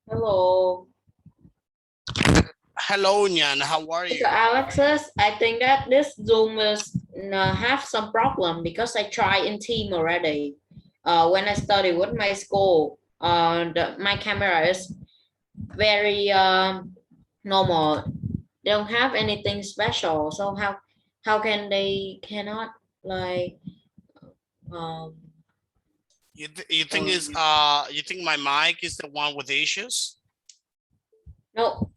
Hello, Hello, Nyan. How are Mr. you? Alexis. I think that this Zoom is have some problem because I tried in team already. When I study with my school, my camera is very normal. They don't have anything special. So how can they cannot like um, You think is um you think my mic is the one with issues, no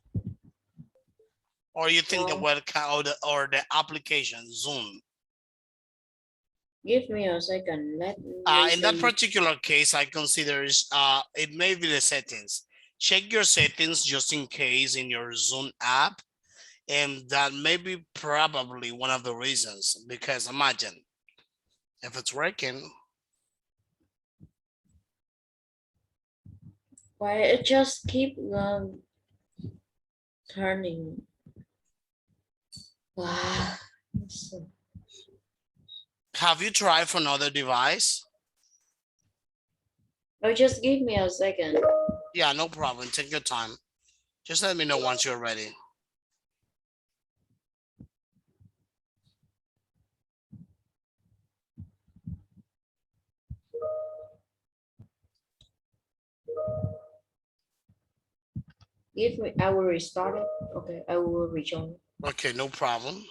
or you think the no webcam or the application Zoom? give me a second. Let me In that see. particular case, I consider it may be the settings. Check your settings just in case in your Zoom app, and that may be probably one of the reasons. Because imagine if it's working. Why it just keep turning. Wow. Have you tried for another device? Oh, just give me a second. Yeah, no problem. Take your time. Just let me know once you're ready. Give me, I will restart it. Okay, I will rejoin. Okay, no problem.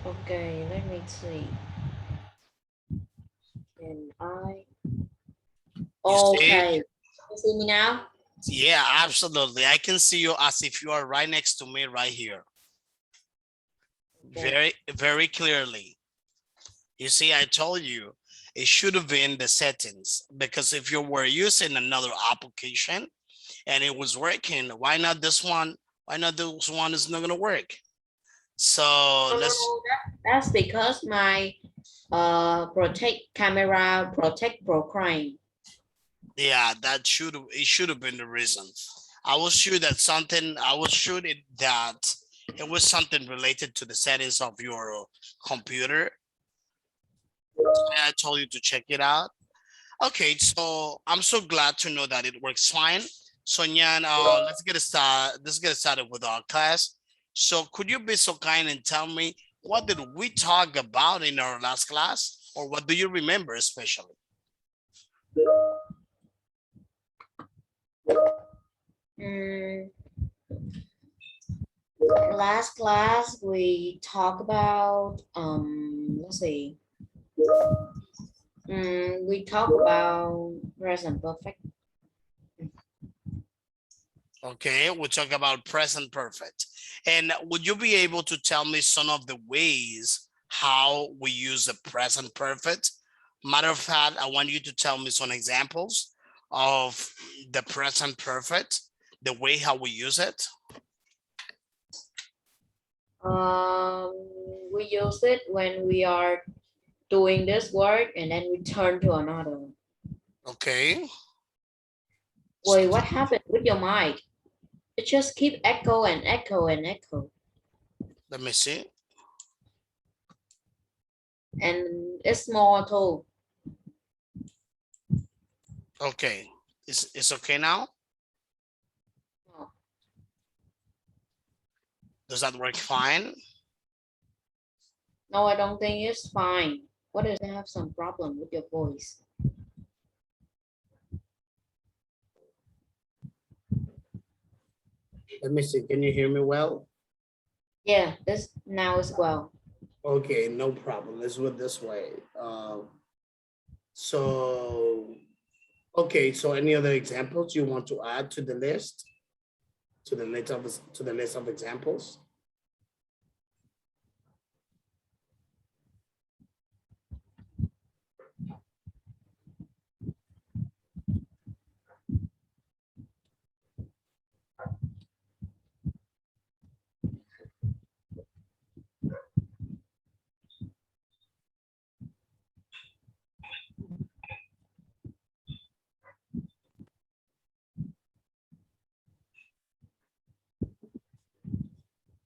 Okay, let me see. Can I? You see? Okay. You see me now? Yeah, absolutely. I can see you as if you are right next to me right here. Okay. Very, very clearly. You see, I told you it should have been the settings because if you were using another application and it was working, why not this one? Why not this one is not gonna work? So No, no, let's, no. That's because my protect camera protect program. yeah, it should have been the reason. I was sure that it was something related to the settings of your computer. I told you to check it out. Okay, so I'm so glad to know that it works fine. So Nyan, let's get started with our class. So could you be so kind and tell me what did we talk about in our last class, or what do you remember especially? Mm, last class we talk about let's see. We talk about present perfect. Okay, we'll talk about present perfect. And would you be able to tell me some of the ways how we use the present perfect? Matter of fact, I want you to tell me some examples of the present perfect, the way how we use it. We use it when we are doing this work and then we turn to another. Okay. Wait, what happened with your mic? It just keep echo and echo and echo. Let me see. And it's small too. Okay. It's okay now? Oh, Does that work fine? no, I don't think it's fine. What is I have some problem with your voice? Let me see. Can you hear me well? Yeah, this now as well. Okay, no problem. Let's do it this way. So, okay. So, any other examples you want to add to the list? To the list of examples.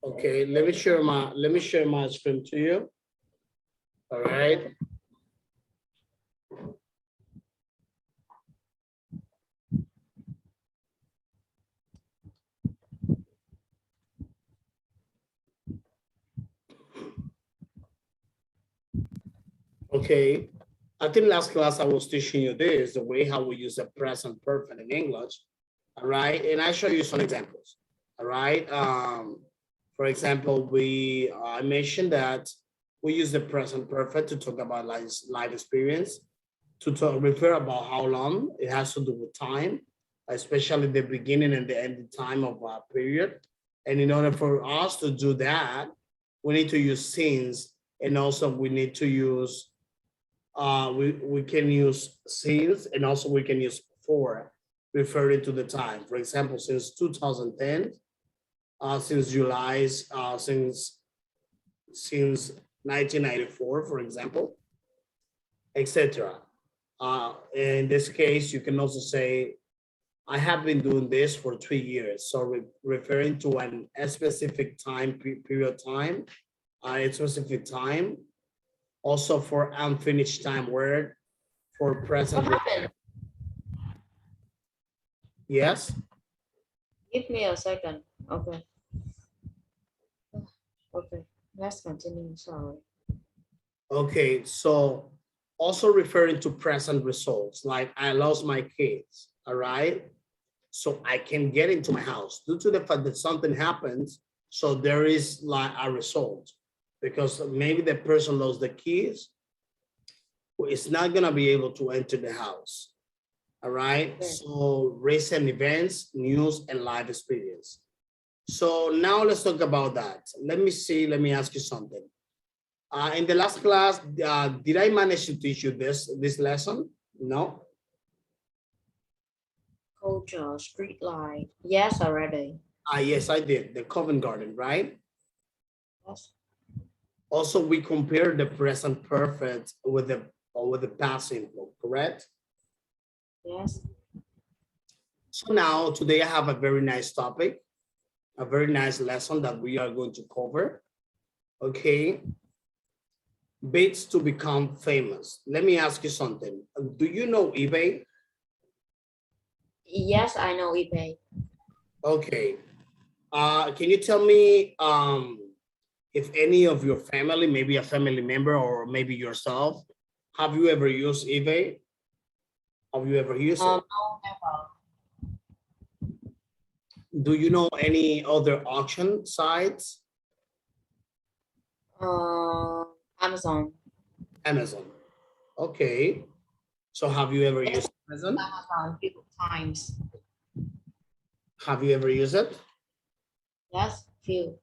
Okay, let me share my screen to you. All right. Okay. I think last class I was teaching you this, the way how we use the present perfect in English. All right. And I show you some examples. All right. For example, I mentioned that we use the present perfect to talk about life experience, to refer about how long it has to do with time, especially the beginning and the end time of a period. And in order for us to do that, we need to use since, and also we need to use we can use since, and also we can use for, referring to the time. For example, since 2010, since July, since 1994, for example, etc. In this case, you can also say, I have been doing this for 3 years. So referring to a specific period time, a specific time. Also for unfinished time word, for What present. happened? Yes. Give me a second. Okay. Okay. Let's continue. Sorry. Okay. So also referring to present results, like I lost my kids. All right. So I can get into my house due to the fact that something happens. So there is like a result, because maybe the person lost the keys, is not gonna be able to enter the house. All right. Okay. So recent events, news, and life experience. So now let's talk about that. Let me see. Let me ask you something. In the last class, did I manage to teach you this lesson? No. Culture, street light. Yes, already. Yes, I did. The Covent Garden, right? Yes. Also, we compare the present perfect with the past simple, correct? Yes. So now today I have a very nice topic, a very nice lesson that we are going to cover. Okay. Bits to become famous. Let me ask you something. Do you know eBay? Yes, I know eBay. Okay. Can you tell me if any of your family, maybe a family member or maybe yourself, have you ever used eBay? Have you ever used it? No, never. Do you know any other auction sites? Amazon. Amazon. Okay. So have you ever used Amazon? Amazon few times. Have you ever used it? Yes, few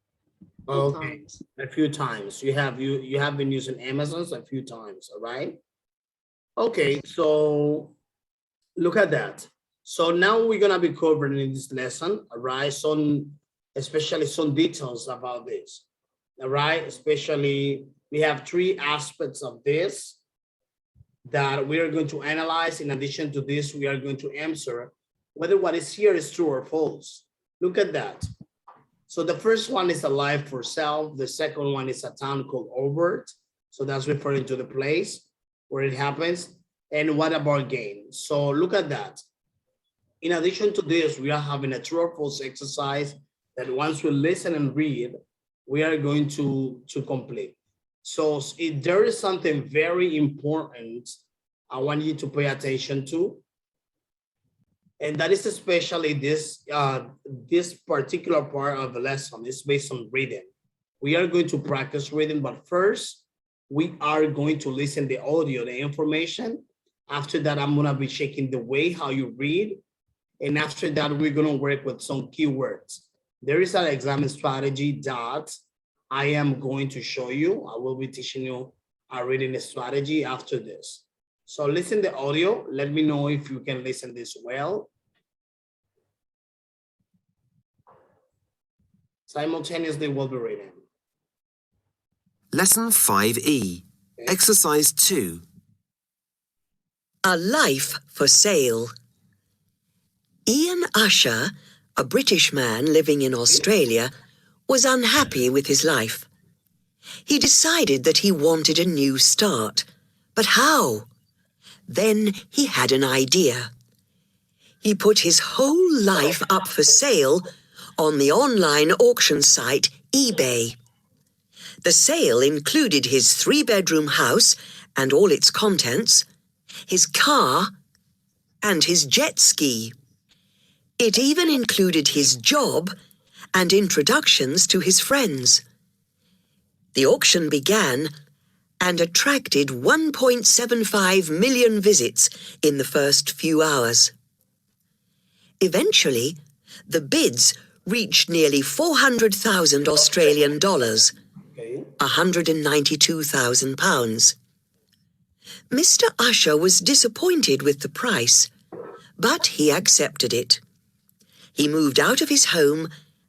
Okay, times. a few times. You have been using Amazon's a few times, all right? Okay, so look at that. So now we're gonna be covering in this lesson, all right? Especially some details about this, all right? Especially we have three aspects of this that we are going to analyze. In addition to this, we are going to answer whether what is here is true or false. Look at that. So the first one is a life for sale. The second one is a town called Albert. So that's referring to the place where it happens. And what about gain? So look at that. In addition to this, we are having a true or false exercise that once we listen and read, we are going to complete. So if there is something very important I want you to pay attention to, and that is especially this particular part of the lesson is based on reading. We are going to practice reading, but first we are going to listen the audio, the information. After that, I'm gonna be checking the way how you read. And after that, we're gonna work with some keywords. There is an exam strategy that I am going to show you. I will be teaching you a reading strategy after this. So listen the audio. Let me know if you can listen this well. Simultaneously, we'll be reading. Lesson 5E, Exercise 2. A life for sale. Ian Usher, a British man living in Australia, was unhappy with his life. He decided that he wanted a new start. But how? Then he had an idea. He put his whole life up for sale on the online auction site eBay. The sale included his 3-bedroom house and all its contents, his car, and his jet ski. It even included his job and introductions to his friends. The auction began and attracted 1.75 million visits in the first few hours. Eventually, the bids reached nearly 400,000 Australian dollars, £192,000. Mr. Usher was disappointed with the price, but he accepted it. He moved out of his home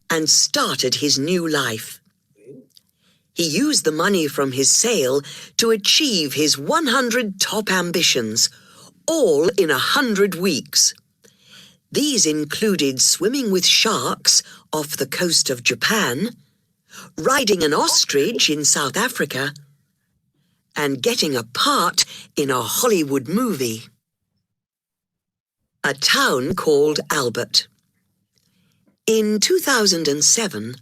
and started his new life. He used the money from his sale to achieve his 100 top ambitions, all in 100 weeks. These included swimming with sharks off the coast of Japan, riding an ostrich in South Africa, and getting a part in a Hollywood movie. A town called Albert. In 2007,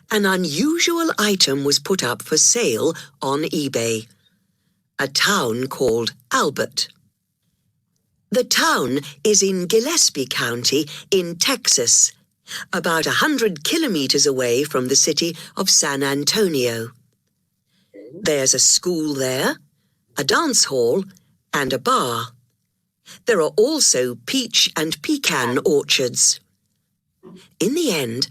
an unusual item was put up for sale on eBay. A town called Albert. The town is in Gillespie County in Texas, about 100 kilometers away from the city of San Antonio. There's a school there, a dance hall, and a bar. There are also peach and pecan orchards. In the end,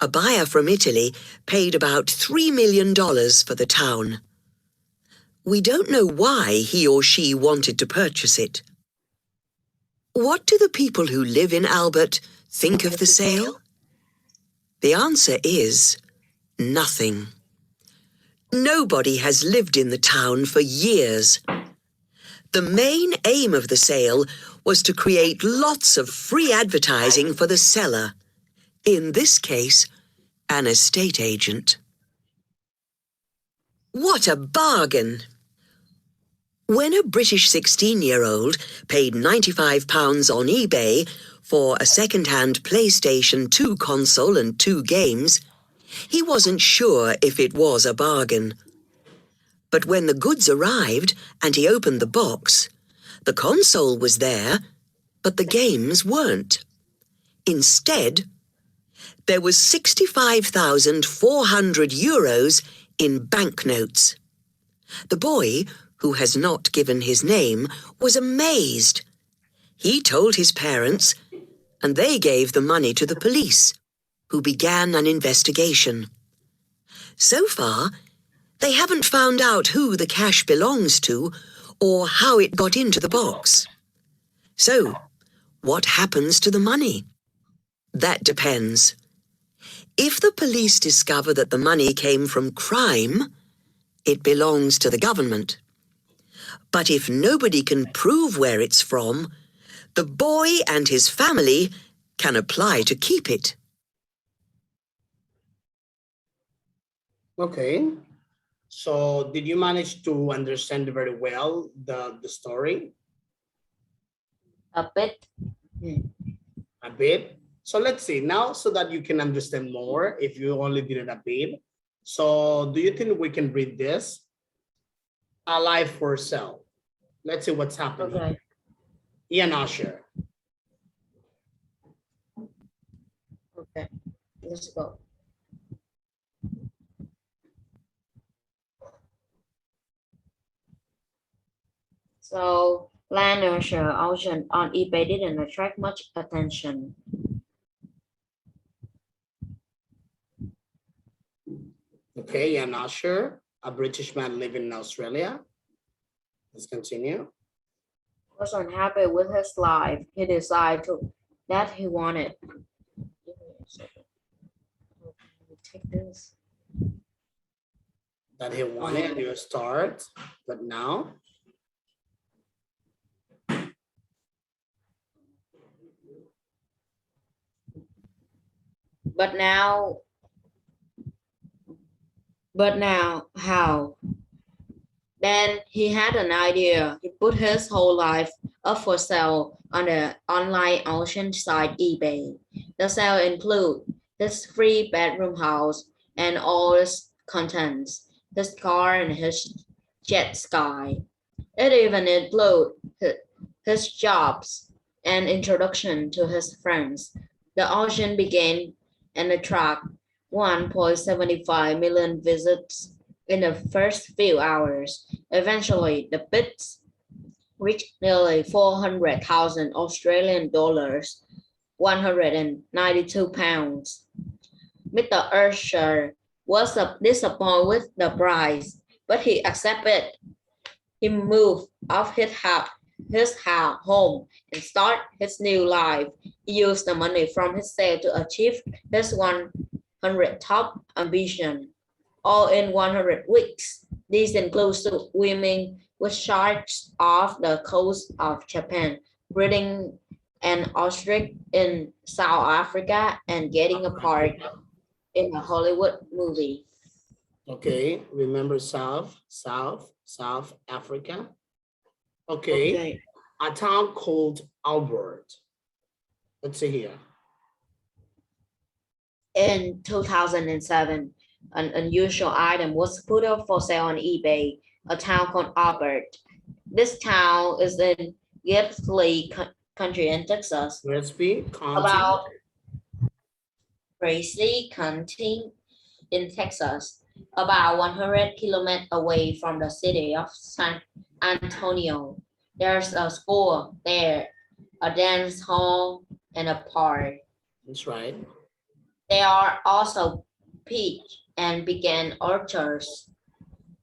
a buyer from Italy paid about $3 million for the town. We don't know why he or she wanted to purchase it. What do the people who live in Albert think of the sale? The answer is nothing. Nobody has lived in the town for years. The main aim of the sale was to create lots of free advertising for the seller, in this case, an estate agent. What a bargain! When a British 16-year-old paid £95 on eBay for a second-hand PlayStation 2 console and 2 games, he wasn't sure if it was a bargain. But when the goods arrived and he opened the box, the console was there, but the games weren't. Instead, there was €65,400 in banknotes. The boy, who has not given his name, was amazed. He told his parents, and they gave the money to the police, who began an investigation. So far, they haven't found out who the cash belongs to or how it got into the box. So, what happens to the money? That depends. If the police discover that the money came from crime, it belongs to the government. But if nobody can prove where it's from, the boy and his family can apply to keep it. Okay. So did you manage to understand very well the story? A bit. A bit. So let's see now so that you can understand more if you only did it a bit. So do you think we can read this? Alive for sale. Let's see what's happening. Okay. Ian Usher. Okay. Let's go. So land nurture auction on eBay didn't attract much attention. Okay, Ian Usher, a British man living in Australia. Let's continue. Was unhappy with his life. He decided that he wanted. Take this. That he wanted a new start, but now But now how? Then he had an idea. He put his whole life up for sale on the online auction site eBay. The sale include his 3-bedroom house and all its contents, his car and his jet ski. It even include his jobs and introduction to his friends. The auction began and attract 1.75 million visits in the first few hours. Eventually, the bids reached nearly 400,000 Australian dollars, 192 pounds. Mr. Usher was disappointed with the price, but he accepted. He moved off his home and started his new life. He used the money from his sale to achieve his 100 top ambition, all in 100 weeks. These include swimming with sharks off the coast of Japan, breeding an ostrich in South Africa, and getting a part in a Hollywood movie. okay, remember South Africa. Okay, a town called Albert. Let's see here. In 2007, an unusual item was put up for sale on eBay, a town called Albert. This town is in Gibbsley County in Texas, Gillespie County. about Gracie County in Texas, about 100 kilometers away from the city of San Antonio. There's a school there, a dance hall, and a park. That's right. There are also peach and pecan orchards.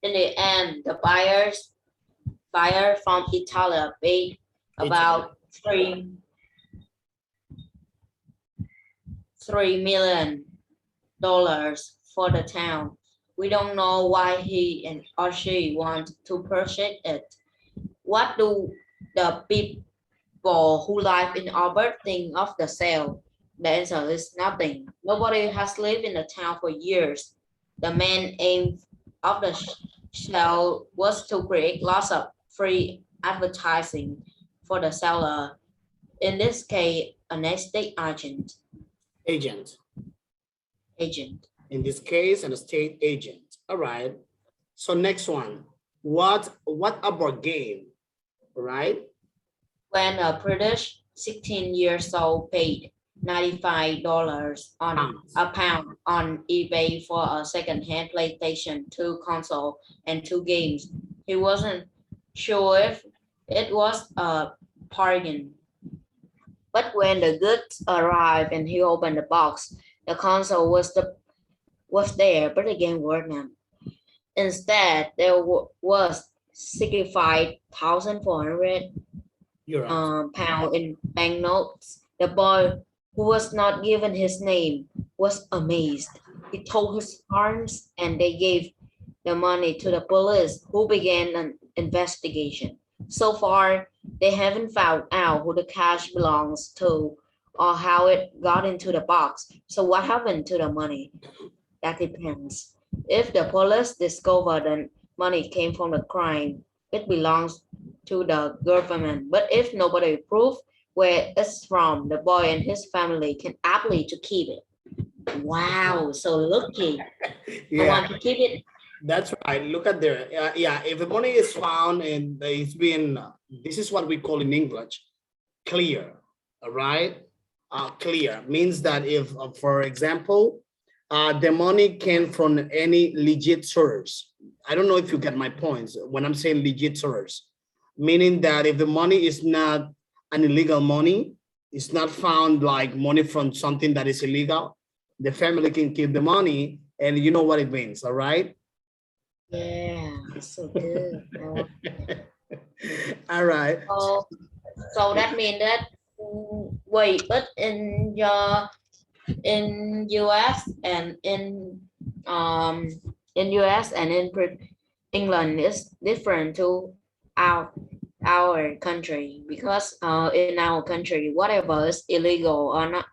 In the end, the buyer from Italy paid about $3 million for the town. We don't know why he or she want to purchase it. What do the people who live in Albert think of the sale? The answer is nothing. Nobody has lived in the town for years. The main aim of the sale was to create lots of free advertising for the seller. In this case, an estate agent. Agent. Agent. In this case, an estate agent. All right. So next one. What about game? All right. When a British 16-year-old paid $95 on a pound on eBay for a second-hand PlayStation 2 console and 2 games. He wasn't sure if it was a bargain. But when the goods arrived and he opened the box, the console was there, but again wasn't. Instead, there was 65,400 You're right. pound in banknotes. The boy, who was not given his name, was amazed. He told his parents, and they gave the money to the police, who began an investigation. So far, they haven't found out who the cash belongs to or how it got into the box. So what happened to the money? That depends. If the police discover the money came from the crime, it belongs to the government. But if nobody proves where it's from, the boy and his family can apply to keep it. Wow, so lucky. I Yeah, want to keep it. that's right. Look at there. Yeah, if the money is found and it's been, this is what we call in English, clear. All right. Clear means that if, for example, the money came from any legit source. I don't know if you get my points when I'm saying legit source, meaning that if the money is not an illegal money, it's not found like money from something that is illegal, the family can keep the money, and you know what it means, all right? Yeah, it's so good. All right. So that means that wait, but in US and in US and in England is different to our our country because in our country whatever is illegal or not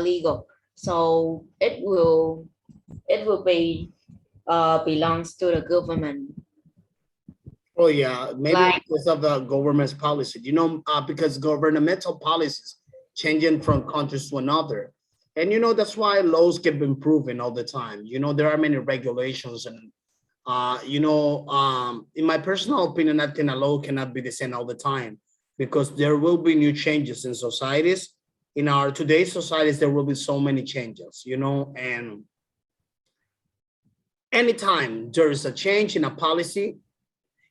legal, so it will be belongs to the government. Oh yeah, maybe Like because of the government's policy, because governmental policies changing from countries to another. And that's why laws keep improving all the time. There are many regulations and in my personal opinion, I think a law cannot be the same all the time because there will be new changes in societies. In our today's societies, there will be so many changes, and anytime there is a change in a policy,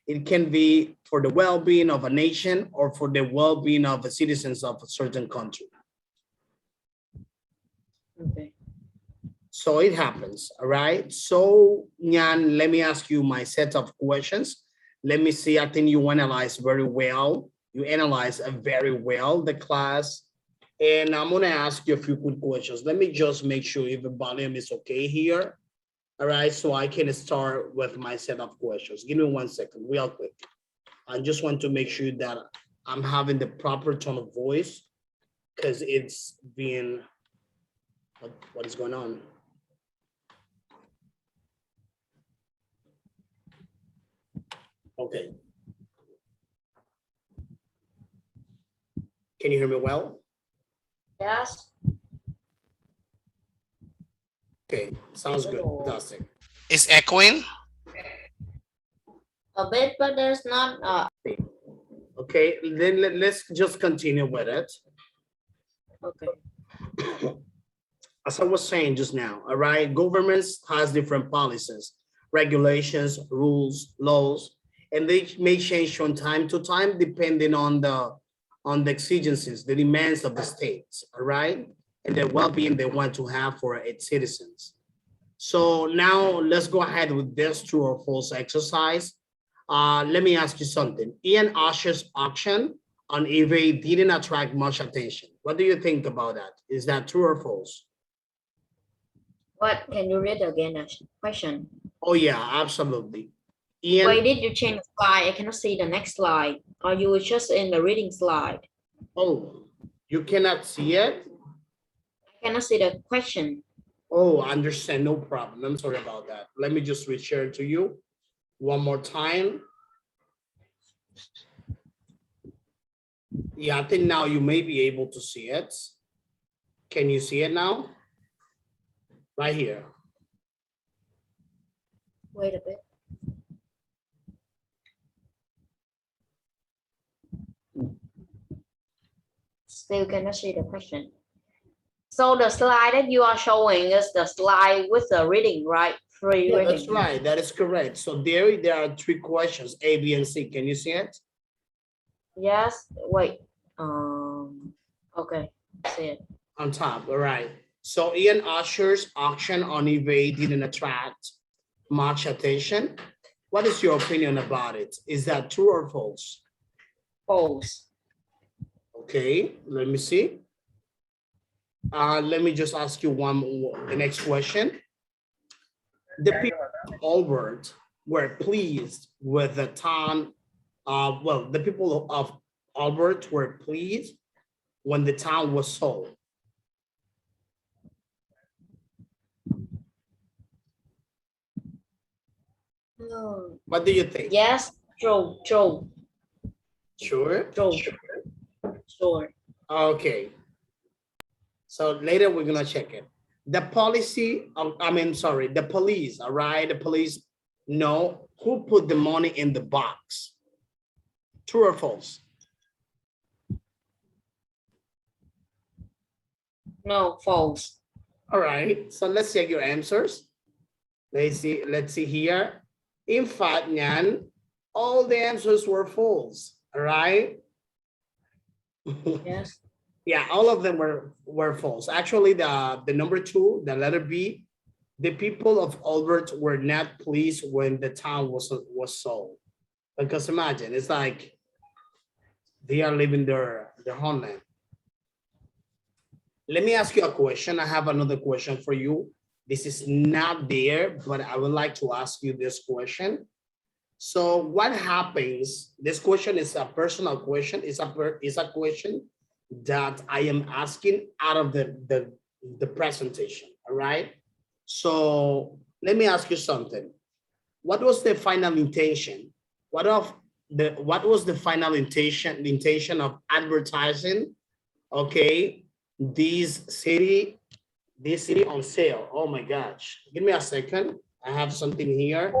it can be for the well-being of a nation or for the well-being of the citizens of a certain country. okay. So it happens, all right? So, Nyan, let me ask you my set of questions. Let me see, I think you analyze very well. You analyze very well the class. And I'm gonna ask you a few good questions. Let me just make sure if the volume is okay here. All right, so I can start with my set of questions. Give me 1 second, real quick. I just want to make sure that I'm having the proper tone of voice because it's being, what is going on? Okay. Can you hear me well? Yes. Okay, sounds good, fantastic. Is echoing? A bit, but there's not Okay, then let's just continue with it. okay. As I was saying just now, all right, governments has different policies, regulations, rules, laws, and they may change from time to time depending on the exigencies, the demands of the states, all right, and the well-being they want to have for its citizens. So now let's go ahead with this true or false exercise. Let me ask you something. Ian Usher's auction on eBay didn't attract much attention. What do you think about that? Is that true or false? What can you read again? The question. Oh yeah, absolutely. Ian, Why did you change the slide? I cannot see the next slide. Are you just in the reading slide? oh, you cannot see it? I cannot see the question. Oh, I understand, no problem. I'm sorry about that. Let me just reshare to you one more time. Yeah, I think now you may be able to see it. Can you see it now? Right here. Wait a bit. Still cannot see the question. So the slide that you are showing is the slide with the reading, right? Free Yeah, reading. that's right. That is correct. So there are 3 questions, A, B, and C. Can you see it? Yes. Wait. Okay, see it. On top, all right. So Ian Usher's auction on eBay didn't attract much attention. What is your opinion about it? Is that true or false? False. Okay, let me see. Let me just ask you the next question. The people of Albert were pleased with the town. Well, the people of Albert were pleased when the town was sold. No. What do you think? Yes, true, true, Sure. true, sure. Okay. So later we're gonna check it. The policy, the police, all right? The police know who put the money in the box. True or false? No, false. All right, so let's check your answers. Let's see here. In fact, Nyan, all the answers were false, all right? Yes. Yeah, all of them were false. Actually, the number two, the letter B, the people of Albert were not pleased when the town was sold. Because imagine, it's like they are leaving their homeland. Let me ask you a question. I have another question for you. This is not there, but I would like to ask you this question. So what happens? This question is a personal question. It's a question that I am asking out of the presentation. All right. So let me ask you something. What was the final intention? What was the final intention of advertising? Okay, this city on sale. Oh my gosh. Give me a second. I have something here.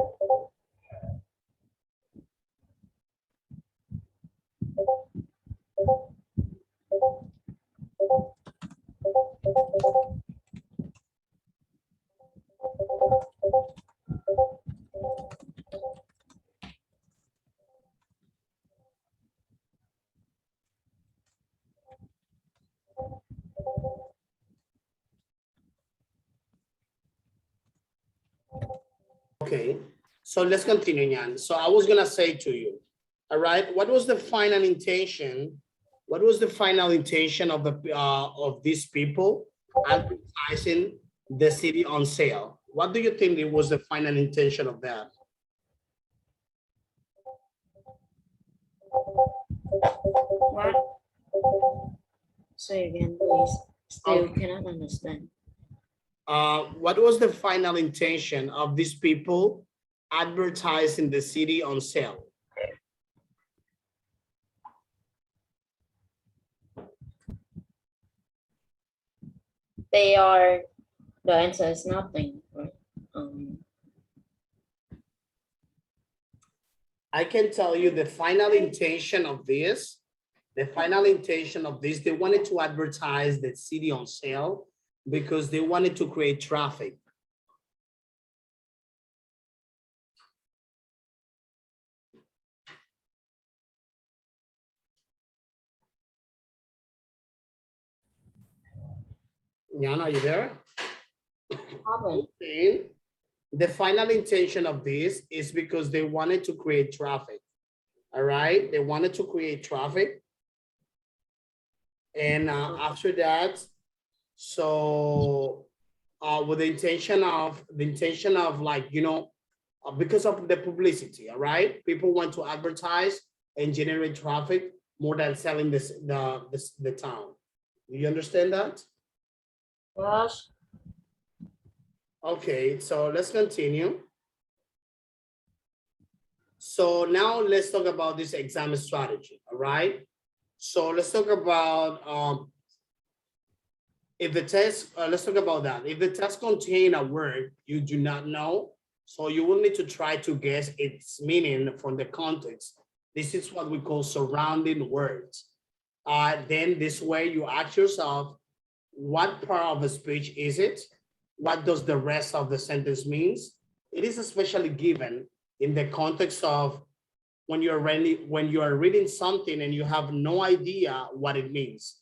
Okay, so let's continue, Nyan. So I was gonna say to you, all right, what was the final intention? What was the final intention of these people advertising the city on sale? What do you think it was the final intention of that? What? Say again, please. Still cannot understand. What was the final intention of these people advertising the city on sale? The answer is nothing, right? I can tell you the final intention of this. The final intention of this, they wanted to advertise the city on sale because they wanted to create traffic. Yana, are you there? Okay. The final intention of this is because they wanted to create traffic. All right, they wanted to create traffic. And after that, so with the intention of like, you know, because of the publicity, all right? People want to advertise and generate traffic more than selling the town. Do you understand that? Yes. Okay, so let's continue. So now let's talk about this exam strategy, all right? So let's talk about if the test, let's talk about that. If the test contain a word you do not know, so you will need to try to guess its meaning from the context. This is what we call surrounding words. Then this way you ask yourself, what part of the speech is it? What does the rest of the sentence means? It is especially given in the context of when you are reading something and you have no idea what it means.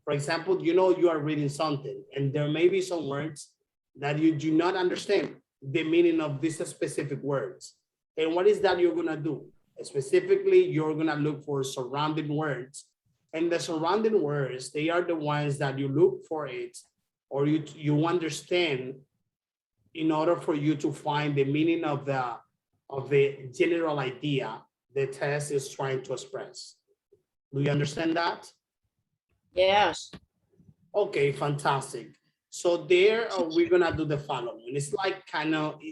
For example, you know you are reading something and there may be some words that you do not understand the meaning of these specific words. And what is that you're gonna do? Specifically, you're gonna look for surrounding words. And the surrounding words, they are the ones that you look for it or you understand in order for you to find the meaning of the general idea the test is trying to express. Do you understand that? Yes. Okay, fantastic. So there we're gonna do the following. It's like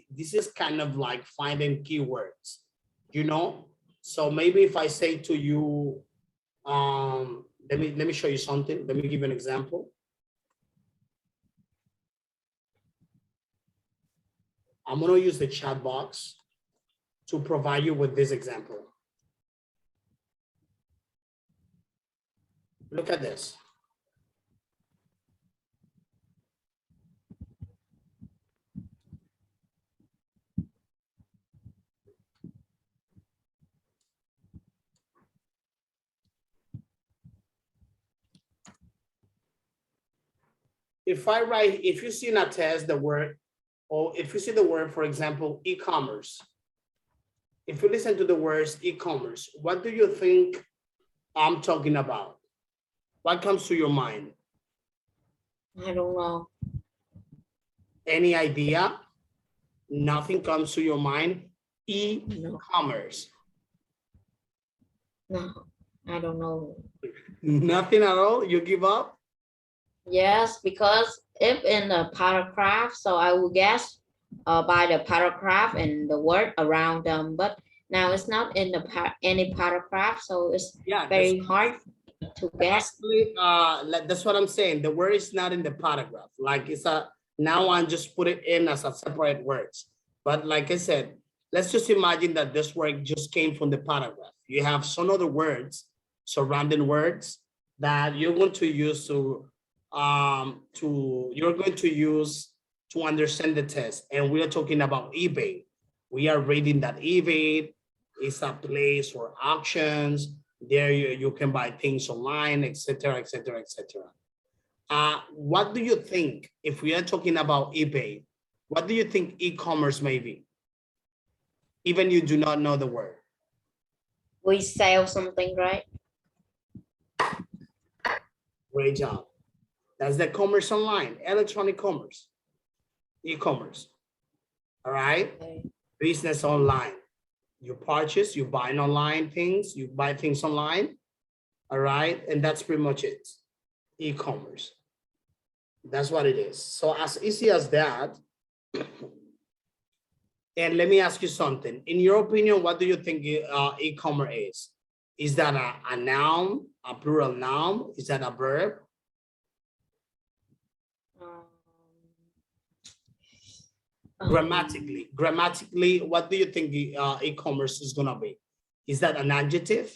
this is kind of like finding keywords, you know? So maybe if I say to you, let me show you something. Let me give you an example. I'm gonna use the chat box to provide you with this example. Look at this. If you see in a test the word, or if you see the word, for example, e-commerce, if you listen to the words e-commerce, what do you think I'm talking about? What comes to your mind? I don't know. Any idea? Nothing comes to your mind? E-commerce. No, I don't know. Nothing at all? You give up? Yes, because if in the paragraph, so I will guess by the paragraph and the word around them, but now it's not in the any paragraph, so it's very hard to guess. Actually, that's what I'm saying. The word is not in the paragraph. Like now I just put it in as a separate words. But like I said, let's just imagine that this word just came from the paragraph. You have some other words, surrounding words that you're going to use to understand the test. And we are talking about eBay. We are reading that eBay is a place for auctions. There you can buy things online, etc., etc., etc. What do you think, if we are talking about eBay, what do you think e-commerce may be? Even you do not know the word. We sell something, right? Great job. That's the commerce online, electronic commerce, e-commerce. All right, Okay. Business online. You purchase, you buy online things, you buy things online. All right, and that's pretty much it. E-commerce. That's what it is. So as easy as that. And let me ask you something. In your opinion, what do you think e-commerce is? Is that a noun, a plural noun? Is that a verb? Grammatically, what do you think e-commerce is gonna be? Is that an adjective?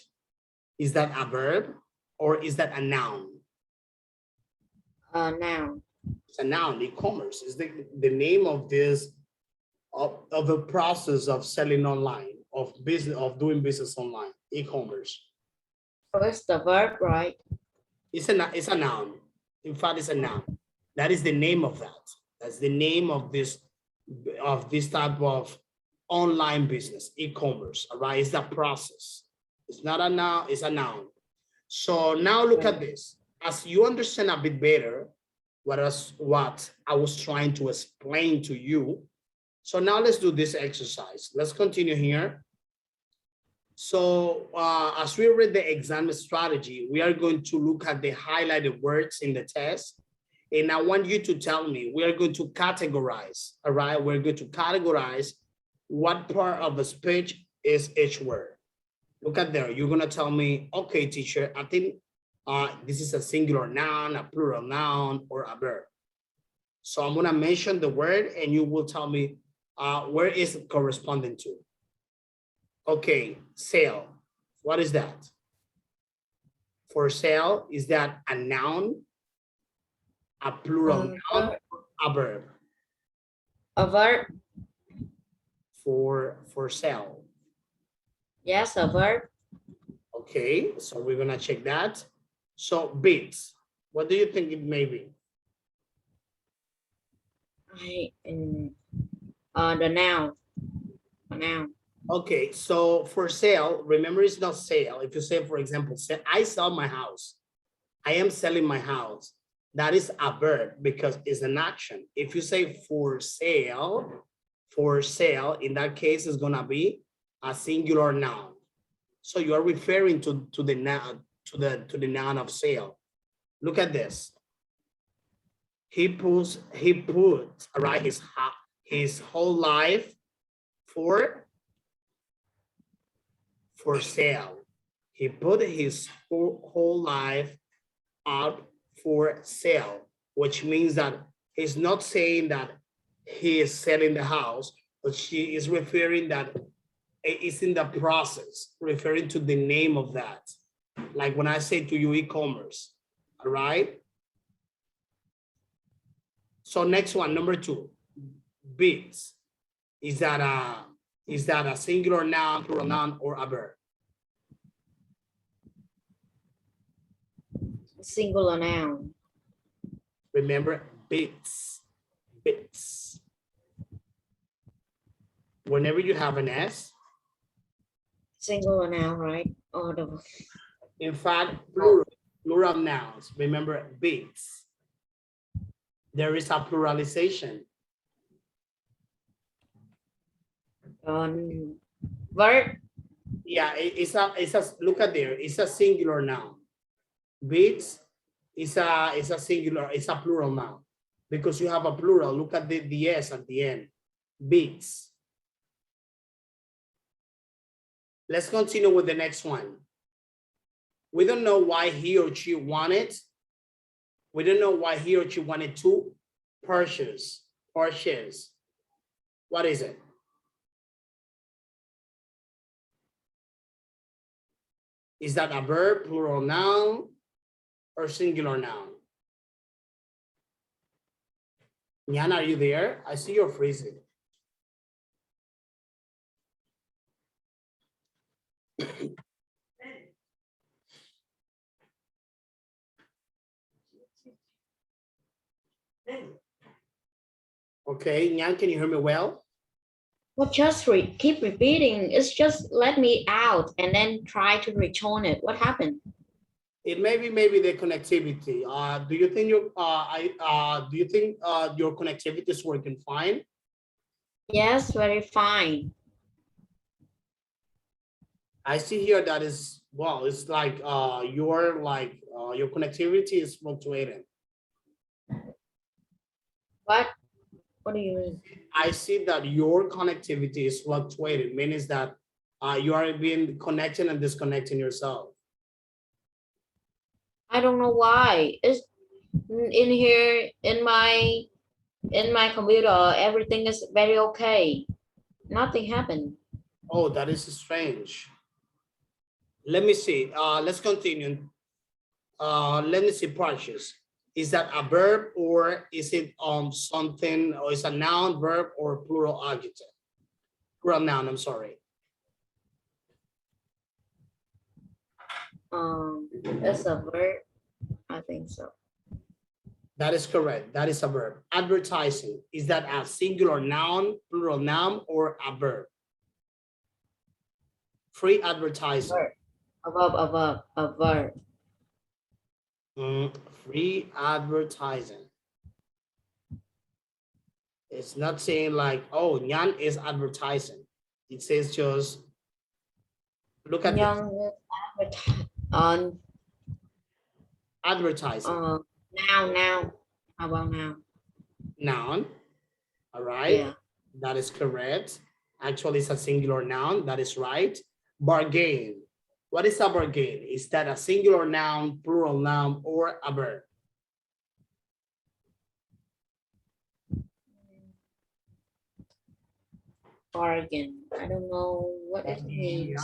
Is that a verb? Or is that a noun? Noun. It's a noun. E-commerce is the name of this of the process of selling online, of doing business online. E-commerce. So it's the verb, right? It's a noun. In fact, it's a noun. That is the name of that. That's the name of this type of online business, e-commerce. All right, it's that process. It's not a noun, it's a noun. So now look at this. As you understand a bit better what I was trying to explain to you. So now let's do this exercise. Let's continue here. So as we read the exam strategy, we are going to look at the highlighted words in the test. And I want you to tell me, we are going to categorize, all right? We're going to categorize what part of the speech is each word. Look at there, you're gonna tell me, okay, teacher, I think this is a singular noun, a plural noun, or a verb. So I'm gonna mention the word and you will tell me where is it corresponding to. Okay, sale, what is that? For sale, is that a noun, a plural noun, a verb? A verb. For sale. Yes, a verb. Okay, so we're gonna check that. So bits, What do you think it may be? The noun. A noun. Okay, so for sale, remember it's not sale. If you say, for example, say, I sell my house. I am selling my house. That is a verb because it's an action. If you say for sale, in that case, it's gonna be a singular noun. So you are referring to the noun, to the noun of sale. Look at this. He puts, right, his whole life for sale. He put his whole life out for sale, which means that he's not saying that he is selling the house, but she is referring that it's in the process, referring to the name of that. Like when I say to you e-commerce, all right? So next one, number 2, bids. Is that a singular noun, plural noun, or a verb? Singular noun. Remember, bids. Whenever you have an S, Singular noun, right? Or the in fact, plural nouns, remember bids. There is a pluralization. verb. Yeah, it's a look at there, it's a singular noun. Bids is a singular, it's a plural noun. Because you have a plural, look at the S at the end. Bids. Let's continue with the next one. We don't know why he or she wanted. We don't know why he or she wanted to purchase. What is it? Is that a verb, plural noun, or singular noun? Nyan, are you there? I see you're freezing. Okay, Nyan, can you hear me well? Well, just keep repeating. It's just let me out and then try to return it. What happened? It may be maybe the connectivity. Do you think your connectivity is working fine? Yes, very fine. I see here that is, well, it's like your connectivity is fluctuating. What do you mean? I see that your connectivity is fluctuating, means that you are being connected and disconnecting yourself. I don't know why. It's in here in my computer. Everything is very okay. Nothing happened. Oh, that is strange. Let me see. Let's continue. Let me see, purchase. Is that a verb or is it something, or is a noun, verb, or plural adjective? Plural noun, I'm sorry. It's a verb. I think so. That is correct. That is a verb. Advertising. Is that a singular noun, plural noun, or a verb? Free advertising. Verb. A verb. Free advertising. It's not saying like, oh, Nyan is advertising. It says just, look at Young on advertising. Now. How about now? Noun. All right. Yeah. That is correct. Actually, it's a singular noun. That is right. Bargain. What is a bargain? Is that a singular noun, plural noun, or a verb? Bargain. I don't know what it means.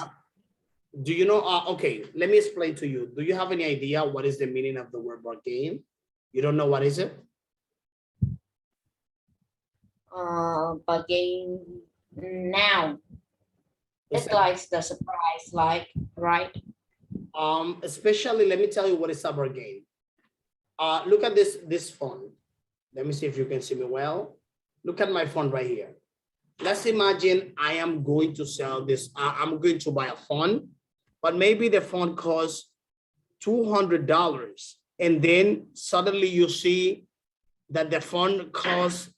Do you know? Okay, let me explain to you. Do you have any idea what is the meaning of the word bargain? You don't know what is it? Bargain noun. It's like the surprise, like, right? Especially, let me tell you what is a bargain. Look at this font. Let me see if you can see me well. Look at my font right here. Let's imagine I am going to sell this. I'm going to buy a font, but maybe the font costs $200. And then suddenly you see that the font costs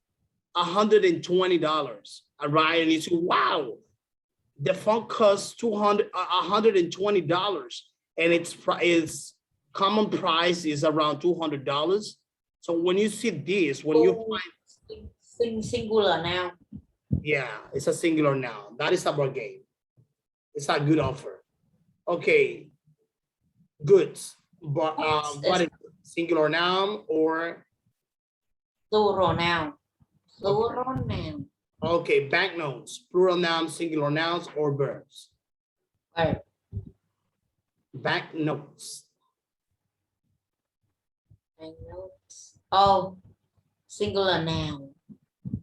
$120. All right. And you say, wow, the font costs $120 and its common price is around $200. So when you see this, when you find Singular now. yeah, it's a singular noun. That is a bargain. It's a good offer. Okay, goods. But what is singular noun or Plural noun. Plural noun. okay, banknotes, plural nouns, singular nouns, or verbs. Right. Banknotes. Banknotes. Oh, singular noun.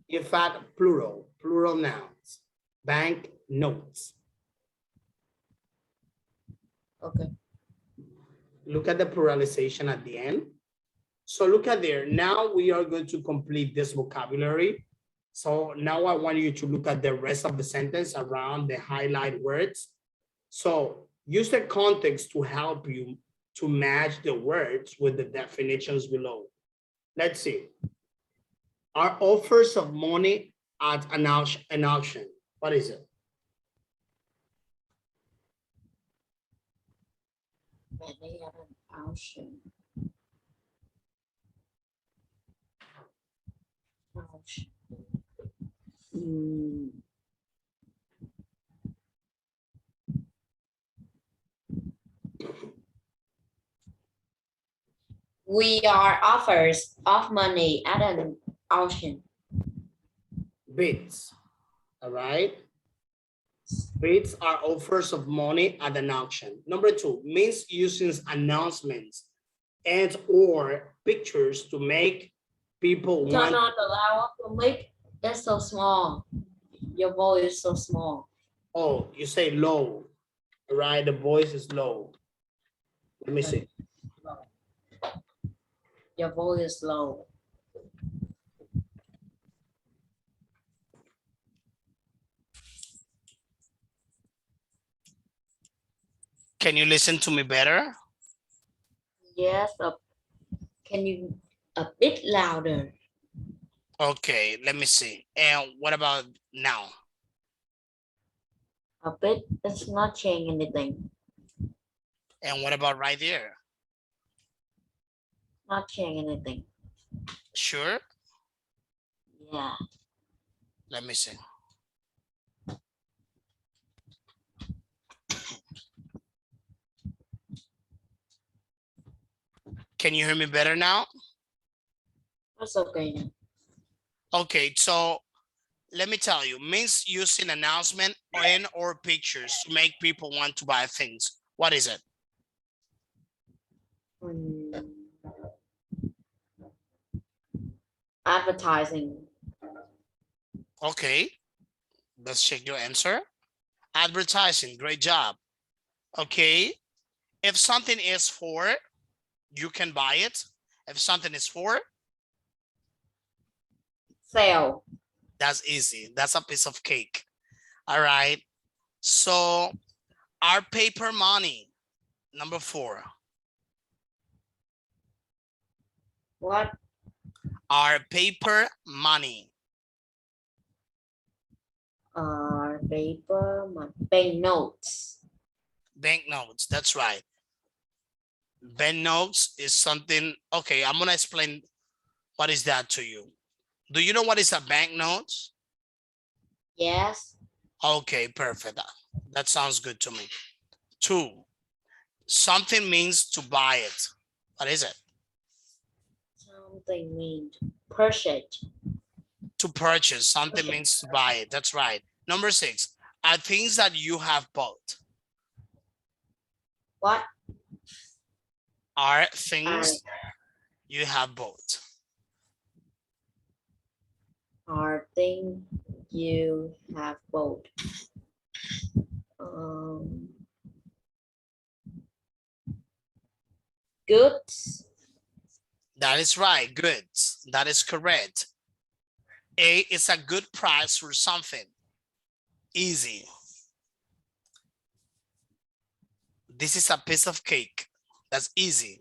In fact, plural nouns. Bank notes. Okay. Look at the pluralization at the end. So look at there. Now we are going to complete this vocabulary. So now I want you to look at the rest of the sentence around the highlight words. So use the context to help you to match the words with the definitions below. Let's see. Are offers of money at an auction. What is it? Money at an auction. Auction. We are offers of money at an auction. Bids. All right. Bids are offers of money at an auction. Number two, means using announcements and or pictures to make people Turn want. on the loud to make. That's so small. Your voice is so small. Oh, you say low. All right, the voice is low. Let me see. Your voice is low. Can you listen to me better? Yes. Can you a bit louder? Okay, let me see. And what about now? A bit. It's not changing anything. And what about right there? Not changing anything. Sure. Yeah. Let me see. Can you hear me better now? That's okay now. Okay, so let me tell you, means using announcement and or pictures to make people want to buy things. What is it? Advertising. Okay, let's check your answer. Advertising, great job. Okay, if something is for, you can buy it. If something is for, Sale. that's easy. That's a piece of cake. All right. So our paper money, number 4. What? Our paper money. Paper. Banknotes. Banknotes, that's right. Banknotes is something, okay, I'm gonna explain what is that to you. Do you know what is a banknote? Yes. Okay, perfect. That sounds good to me. 2, something means to buy it. What is it? Something means purchase. To purchase, something means to buy it. That's right. Number 6, are things that you have bought. What? Are things you have bought. Are things you have bought. Goods. That is right. Good. That is correct. A is a good price for something. Easy. This is a piece of cake. That's easy.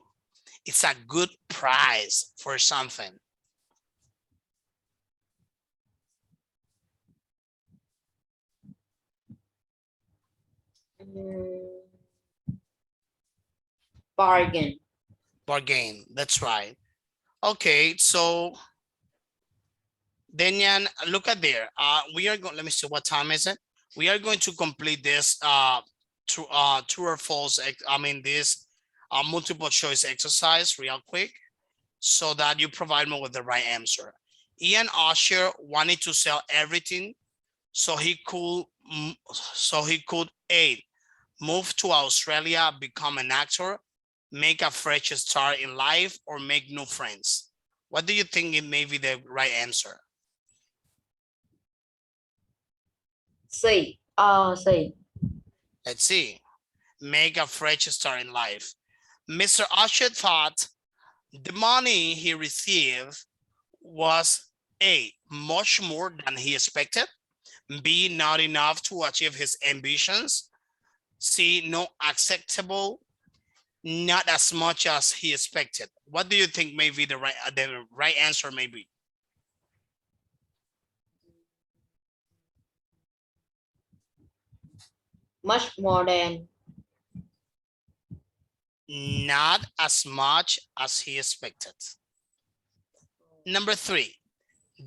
It's a good price for something. Bargain. Bargain. That's right. Okay, so Denian, look at there. We are going. Let me see. What time is it? We are going to complete this true or false. I mean this multiple choice exercise real quick, so that you provide me with the right answer. Ian Usher wanted to sell everything, so he could A, move to Australia, become an actor, make a fresh start in life, or make new friends. What do you think it may be the right answer? C. C. Let's see. Make a fresh start in life. Mr. Usher thought the money he received was A, much more than he expected, B, not enough to achieve his ambitions, C, not acceptable, not as much as he expected. What do you think may be the right answer may be? Much more than. Not as much as he expected. Number 3,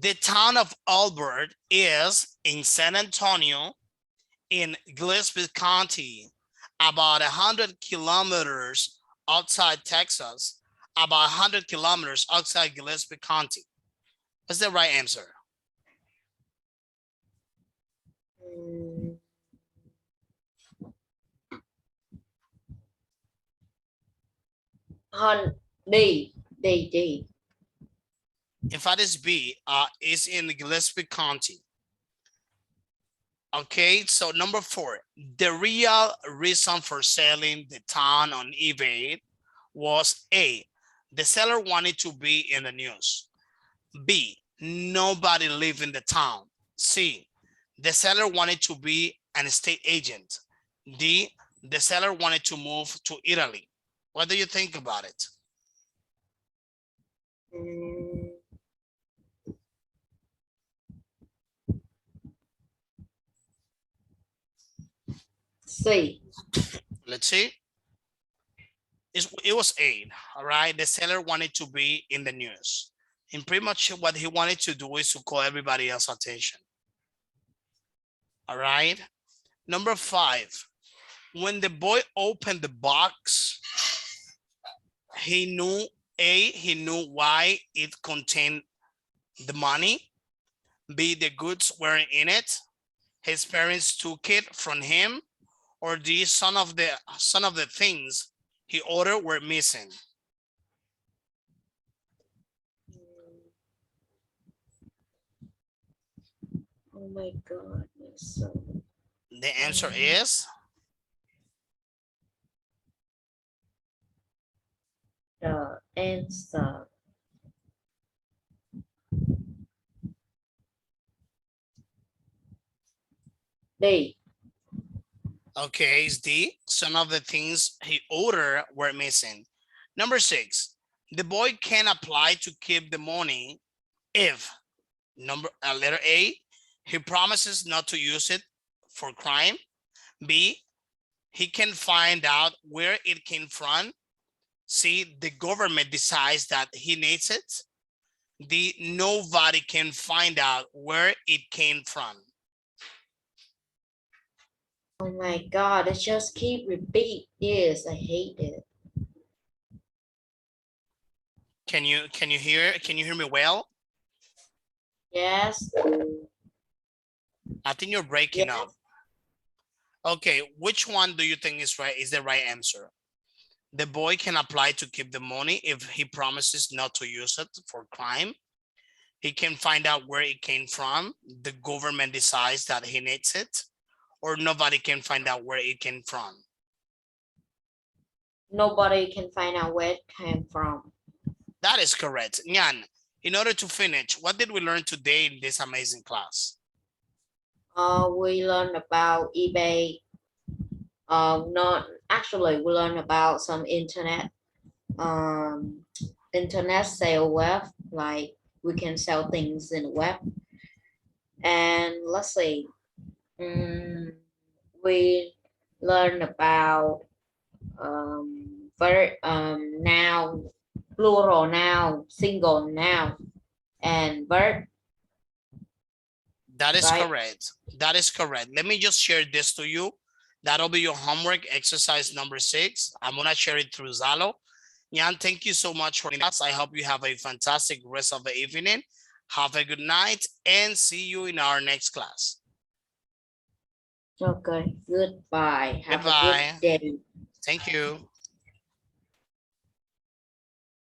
the town of Albert is in San Antonio in Gillespie County, about 100 kilometers outside Texas, about 100 kilometers outside Gillespie County. What's the right answer? D. D. In fact, it's B, is in Gillespie County. Okay, so number 4, the real reason for selling the town on eBay was A, the seller wanted to be in the news. B, nobody lived in the town. C, the seller wanted to be an estate agent. D, the seller wanted to move to Italy. What do you think about it? C. Let's see. It was A, all right? The seller wanted to be in the news. And pretty much what he wanted to do is to call everybody else's attention. All right. Number 5, when the boy opened the box, he knew why it contained the money. B, the goods weren't in it. His parents took it from him, or D, some of the things he ordered were missing. Oh my God. So the answer is the answer. D. Okay, it's D. Some of the things he ordered were missing. Number 6, the boy can apply to keep the money if letter A, he promises not to use it for crime. B, he can find out where it came from. C, the government decides that he needs it. D, nobody can find out where it came from. Oh my God, it just keep repeat this. I hate it. Can you hear me well? Yes. I think you're breaking up. Okay, which one do you think is the right answer? The boy can apply to keep the money if he promises not to use it for crime. He can find out where it came from. The government decides that he needs it, or nobody can find out where it came from. Nobody can find out where it came from. That is correct. Nyan, in order to finish, what did we learn today in this amazing class? We learned about eBay. Not actually, we learned about some internet sale web, like we can sell things in the web. And let's see, we learned about noun, plural noun, single noun, and verb. That is Right. correct. That is correct. Let me just share this to you. That'll be your homework, exercise number 6. I'm gonna share it through Zalo. Nyan, thank you so much for us. I hope you have a fantastic rest of the evening. Have a good night and see you in our next class. Okay, goodbye. Have a Goodbye. good day. Thank you.